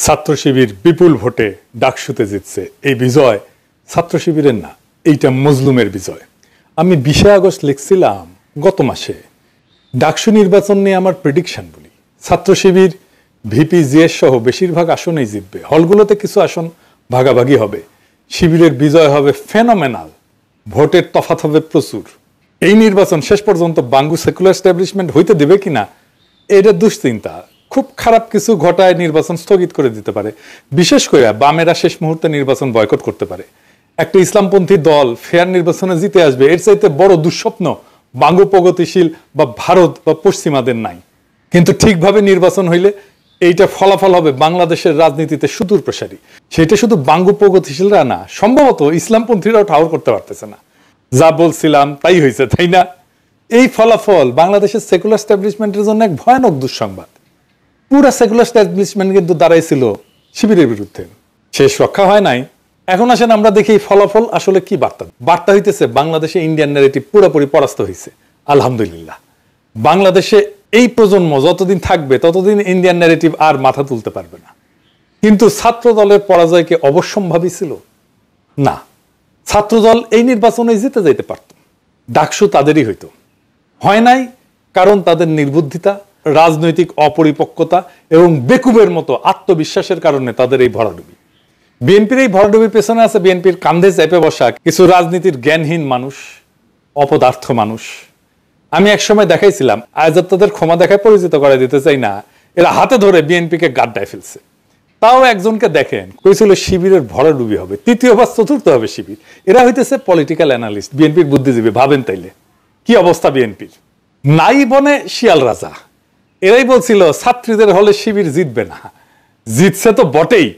ছাত্র শিবির বিপুল ভোটে ডাকসুতে জিতছে। এই বিজয় ছাত্র শিবিরের না, এইটা মজলুমের বিজয়। আমি 20 আগস্ট লিখছিলাম গত মাসে ডাকসু নির্বাচন নিয়ে আমার প্রেডিকশন বলি, ছাত্র শিবির ভিপি জিএস সহ বেশিরভাগ আসনেই জিতবে, হলগুলোতে কিছু আসন ভাগাভাগি হবে, শিবিরের বিজয় হবে ফেনোমেনাল, ভোটের তফাৎ হবে প্রচুর। এই নির্বাচন শেষ পর্যন্ত বাঙ্গু সেকুলার এস্টাবলিশমেন্ট হইতে দেবে কিনা এটা দুশ্চিন্তা। খুব খারাপ কিছু ঘটায় নির্বাচন স্থগিত করে দিতে পারে, বিশেষ করে বামেরা শেষ মুহূর্তে নির্বাচন বয়কট করতে পারে। একটা ইসলামপন্থী দল ফেয়ার নির্বাচনে জিতে আসবে, এর চাইতে বড় দুঃস্বপ্ন বাঙ্গু প্রগতিশীল বা ভারত বা পশ্চিমাদের নাই। কিন্তু ঠিকভাবে নির্বাচন হইলে এইটা ফলাফল হবে বাংলাদেশের রাজনীতিতে সুদূর প্রসারী। সেটা শুধু বাঙ্গু প্রগতিশীলরা না, সম্ভবত ইসলামপন্থীরাও ঠাউর করতে পারতেছে না। যা বলছিলাম তাই হয়েছে, তাই না? এই ফলাফল বাংলাদেশের সেকুলার এস্টাবলিশমেন্টের জন্য এক ভয়ানক দুঃসংবাদ। পুরা সেকুলার এস্টাবলিশমেন্ট কিন্তু দাঁড়াইছিল শিবিরের বিরুদ্ধে, শেষ রক্ষা হয় নাই। এখন আসেন আমরা দেখি ফলাফল আসলে কি বার্তা। বার্তা হইতেছে বাংলাদেশে ইন্ডিয়ান ন্যারেটিভ পুরোপুরি পরাস্ত হয়েছে। আলহামদুলিল্লাহ, বাংলাদেশে এই প্রজন্ম যতদিন থাকবে ততদিন ইন্ডিয়ান ন্যারেটিভ আর মাথা তুলতে পারবে না। কিন্তু ছাত্র দলের পরাজয়কে অবশ্যম্ভাবী ছিল না। ছাত্রদল এই নির্বাচনে জিতে যাইতে পারত, ডাকসু তাদেরই হইতো। হয় নাই কারণ তাদের নির্বুদ্ধিতা, রাজনৈতিক অপরিপক্কতা এবং বেকুবের মতো আত্মবিশ্বাসের কারণে তাদের এই ভরাডুবি। বিএনপির এই ভরাডুবির পেছনে আছে বিএনপির কান্ধে চেপে বসা কিছু রাজনীতির জ্ঞানহীন মানুষ, অপদার্থ মানুষ। আমি একসময় দেখাইছিলাম, আজ তাদের ক্ষমা দেখায় পরিচিত করে দিতে চাই না, এরা হাতে ধরে বিএনপিকে গাড্ডায় ফেলছে। তাও একজনকে দেখেন কইছিল শিবিরের ভরাডুবি হবে, তৃতীয় বা চতুর্থ হবে শিবির। এরা হইতেছে পলিটিক্যাল অ্যানালিস্ট, বিএনপির বুদ্ধিজীবী। ভাবেন তাইলে কি অবস্থা বিএনপির। নাই বনে শিয়াল রাজা, এরাই বলছিল ছাত্রীদের হলে শিবির জিতবে না, জিতছে তো বটেই।